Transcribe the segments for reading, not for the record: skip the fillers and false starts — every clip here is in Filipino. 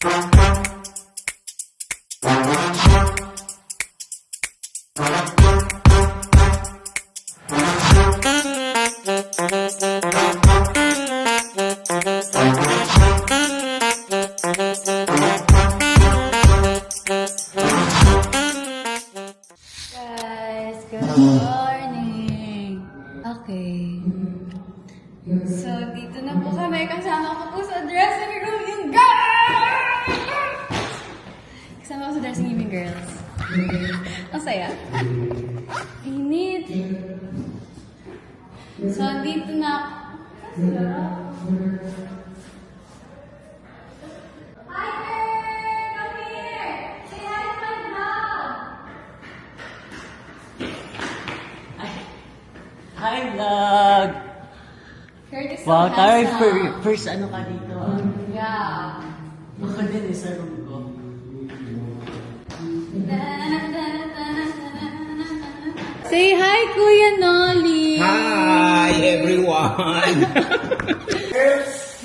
Morning! Okay. So, dito na po kami. Kasama ko po sa dressing room yung girls! Kasama ko sa dressing room yung girls. Ang saya. Init. So, dito na ako. Hi, girl! Come here! Say hi to my vlog! Hi, vlog! Curtis so Wow, tayo handsome. first ano ka dito ah. Yeah. Ako din sa room ko. Say hi, Kuya Nolly! Hi, everyone!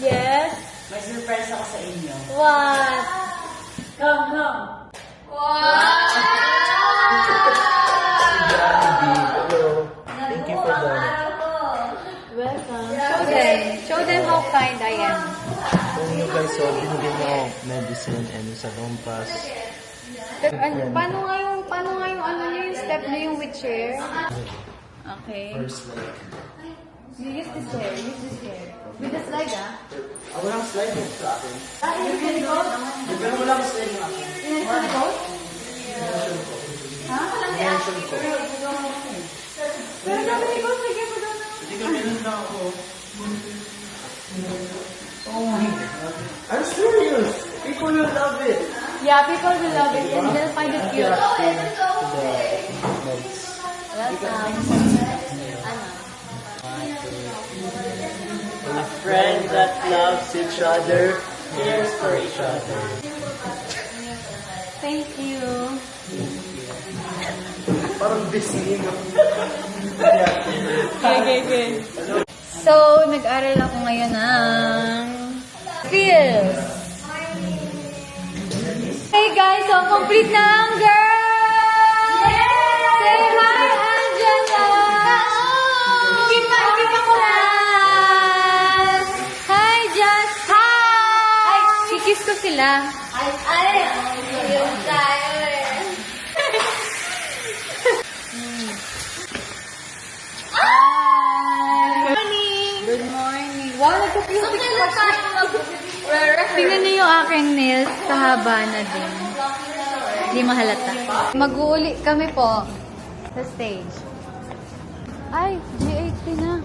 Yes? May surprise ako sa inyo. What? Come! What? Thank you for that. Welcome. Show them how kind I am. Kung you guys saw, binigyan niyo ako medicine and sa Rompas. Paano nga yung ano niyo, yung step niyo yung with chair? Okay. First leg. You use this chair. With the slide, ah? Ako lang slide yung sa akin. You can go? Pero wala ko slide yung akin. You can go? Ha? Mention ko. Pero sabi ni ko, sige mo daw na. Hindi ka ganun na ako. Oh my God. I'm serious! People will love it! Yeah, people will love it and they'll find it cute. Welcome. A friend that loves each other, cares for each other. Thank you. Parang busy no? Okay. So, nag-aral ako ngayon ng Phils. Hey guys, so complete na ang girls! Say hi, Angela! Kita ko lang! Hi, Just! Hi! Kikis ko sila. Yung tayo Good morning. Wow, nagka-beauty Tingnan niyo yung aking nails. Kahaba na din. Hindi mahalata. Mag-uuli kami po sa stage. Ay, G80 na.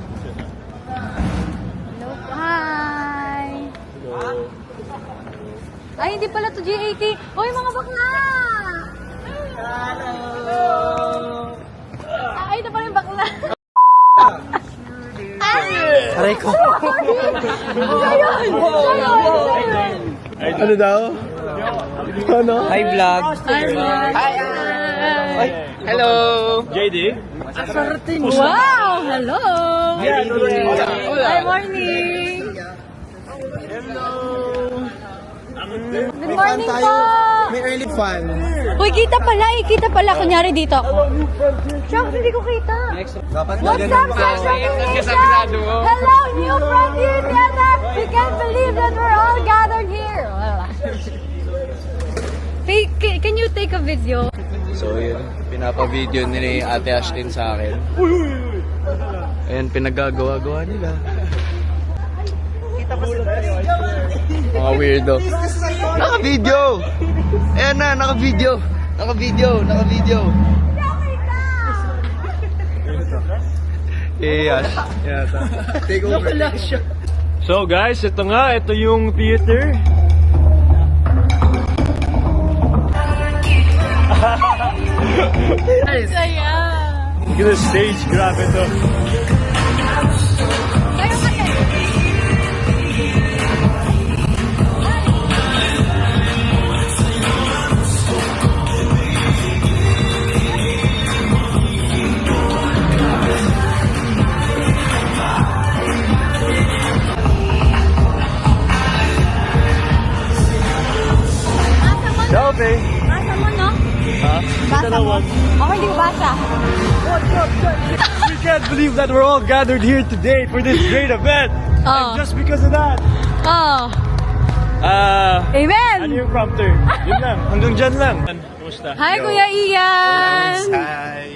Hello. Hi. Ay, hindi pala to G80. Hoy, mga bakla! Hello! Ay, ito pala yung bakla. Aray ko! Ayun! Ano daw? Ano? Hi, vlog! Hi! Hello! JD? Wow! Hello! Hi, morning! Good morning po! May early fun. Uy, kita pala. Kunyari dito ako. Shucks, hindi ko kita. Dapat What's up, Central Nation? Hello, new friend here together. We can't believe that we're all gathered here. Hey, can you take a video? So yun, pinapa-video ni Ate Ashlyn sa akin. Ayan, pinagagawa-gawa nila. Mga weirdo. Naka-video! Ayan na, naka-video! Yes. Yata. Take over. So guys, ito yung theater. Saya. Look at the stage, grabe to. say? Basa mo, no? Huh? Basa mo. Ako hindi ko basa. We can't believe that we're all gathered here today for this great event. Oh. And just because of that, Oh. ano Amen! yung prompter? Yun lang. Hanggang dyan lang. Kumusta? Hi, Kuya Ian! Hi!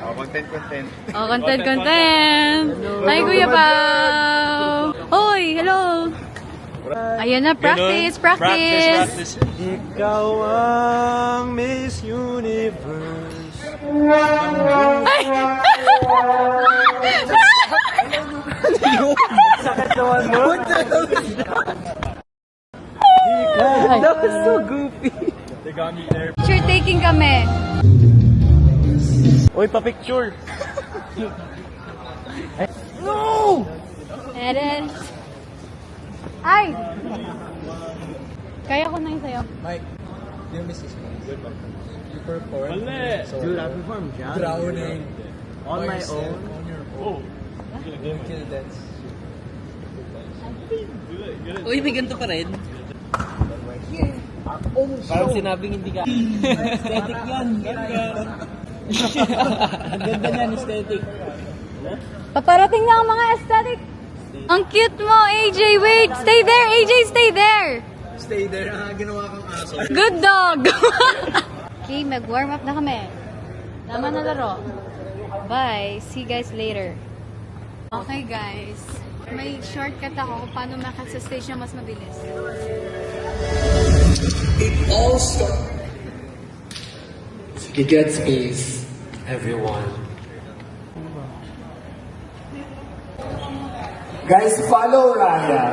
Oh, content. Oh, content! Hi, Kuya Pao! Hoy, hello! Ayan na, practice! Practice. Ikaw ang Miss Universe. Ay! Sakit naman mo. That was so goofy. They got me there. Picture taking kami. Uy, pa-picture. Eren. Ay! Kaya ko na yung sayo. Mike, yung missis mo. You perform. Mali. Dude, I performed drowning. On my own. On your Oh. own. Kill dance. Uy, may ganito ka rin. Parang sinabing hindi ka. Aesthetic yan. Ang ganda niyan, aesthetic. Paparating na ang mga aesthetic. Ang cute mo, AJ. Wait, stay there, AJ, stay there. Stay there. Ginawa kang aso. Good dog. Okay, mag-warm up na kami. Tama na laro. Bye. See you guys later. Okay, guys. May shortcut ako kung paano makak sa stage na mas mabilis. It all starts. Sige, get space, everyone. Guys, follow Raya.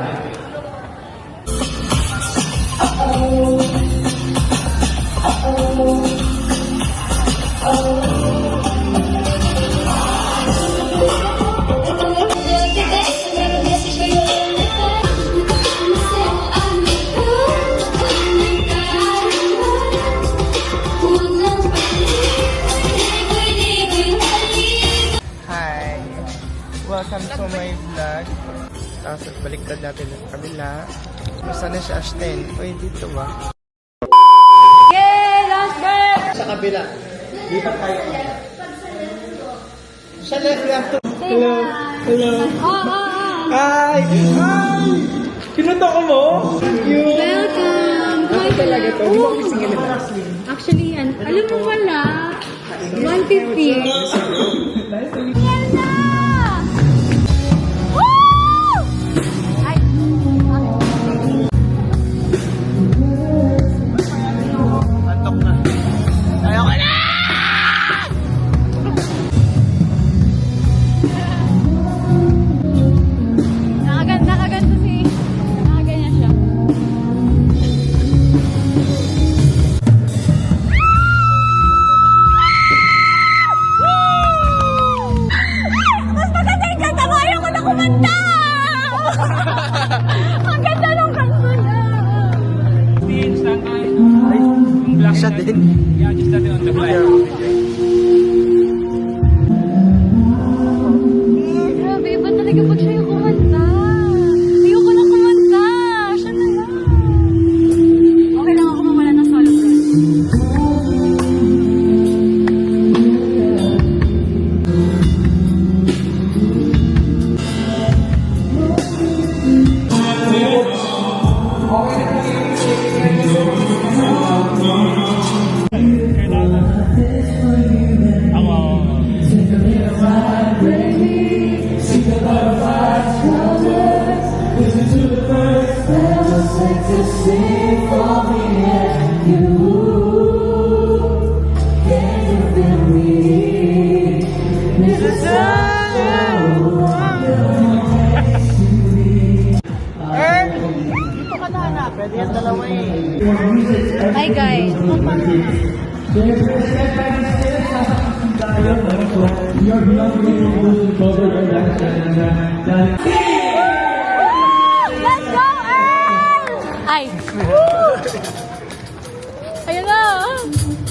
Hi! Welcome to my vlog. Tapos baliktad natin sa kabila. Gusto na si Ashton. Uy, dito ba? Yay! Last break! Sa kabila. Dito tayo. Sa left, we have to... Hello! Hello! Hi! Hi! Kinuto ko mo? Thank you! Welcome! Ako talaga to. Hindi mo ako singin nila. Actually, alam mo pala, 150. Yan na! Woo! Ay, Antok na. Ayoko na! nakaganto si... Nakaganyan siya. Mas maganda yung kanta mo! Ayaw ko na kumanta! Ang ganda ng kanta niya! Siya din. Grabe, iba talaga pag siya yung kumanta. Ayoko na kumanta. Siya na lang. Okay lang ako mawala ng solo bro. Hi guys. Let's go, Earl! Ay. Ayun na.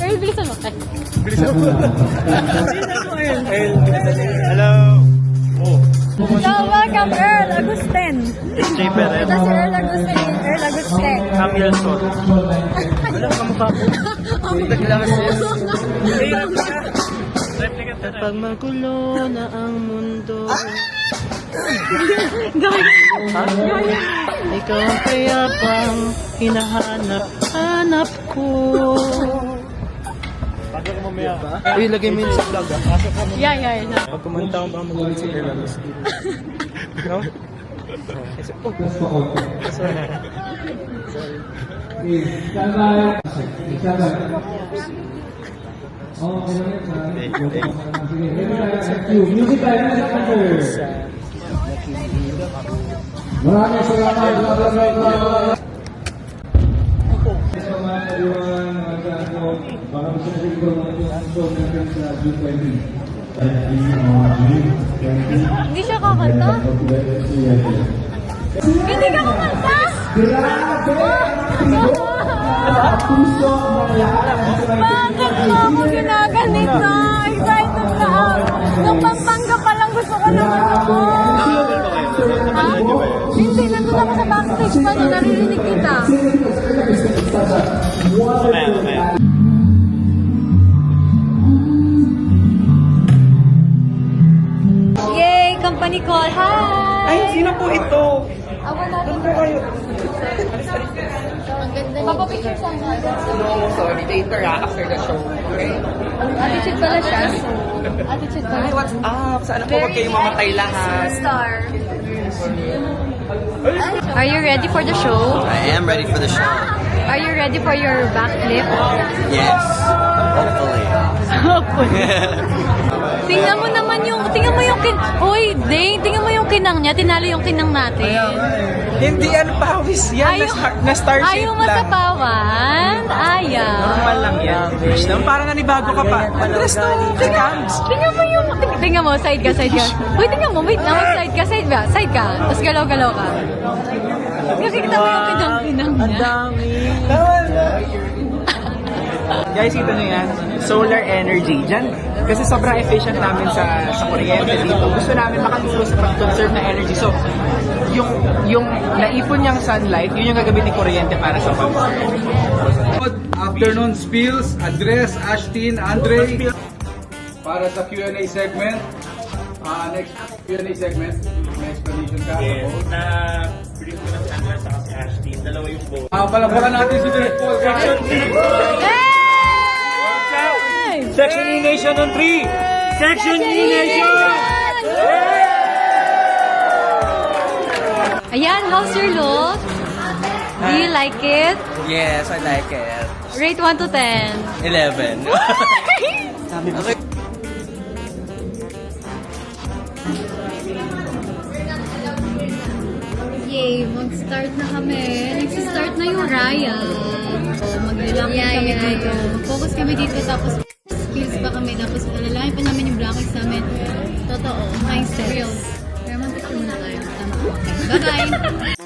Earl, bilisan mo. Ay. Hello. So, welcome Earl Agustin. It's J. Perez. Ito si Earl Agustin. Earl Agustin. Samuel Sol. Wala ka mukha ko. Nag-glasses. Replicant na Kapag magulo na ang mundo. Ikaw ang kayapang hinahanap ko. Pagka ko mamaya. Uy, lagay mo yun sa vlog ah. Yeah. Pag kumanta ko baka magalit si Bella Miss. No? Kasi, Maraming salamat. Hindi siya kakanta? Hindi ka kumanta? Bakit mo ako ginaganito? Excited na ako. Nung Pampanga pa lang gusto ko naman ako. Ha? Hindi, nandun ako sa backstage pa nung naririnig kita. Yay! Company call! Hi! ay, sino po ito? Wala Doon po kayo. Ang ganda niya. Papapicture sa mga. Sorry, later after the show. Okay? Attitude pala siya. Attitude pala. Ay, what's up? Sana po wag kayong mamatay lahat. Star. Are you ready for the show? I am ready for the show. Are you ready for your backflip? Yes. Hopefully. Tingnan mo yung Uy, Dane, tingnan mo yung kinang niya. Tinalo yung kinang natin. Hindi yan pawis yan. Na star shape Ayaw lang. masapawan? Ayaw. Normal lang yan. Parang nanibago ka pa. Andres no, kay Cams. Tingnan mo, side ka. Uy, tingnan mo, wait lang, side ka. Side ka. Tapos galaw-galaw ka. Nakikita mo yung kinang niya. Dami. Guys, ito na yan. Solar energy. Diyan, kasi sobrang efficient namin sa kuryente dito. Gusto namin makatulong sa pag-conserve na energy. So, yung naipon niyang sunlight, yun yung gagamitin kuryente para sa pag-conserve. Good afternoon, Spills, Andres, Ashtin, Andre. Para sa Q&A segment. Next Q&A segment. May explanation ka? Yes. Na-brief ko na si Andres at si Ashton. Dalawa yung boat. Palapalan natin si Direct Paul. Section E Nation on 3! Section E Nation! Ayan, how's your look? Do you like it? Yes, I like it. Rate 1 to 10. 11. Yay, mag-start na kami. Nag-start na yung riot. So, maglalakad kami dito. Mag-focus kami dito, tapos skills pa kami. Tapos alalangin pa namin yung blackouts namin. Totoo, mindset. Pero mag-picture muna tayo. Tama. Okay. Bye-bye!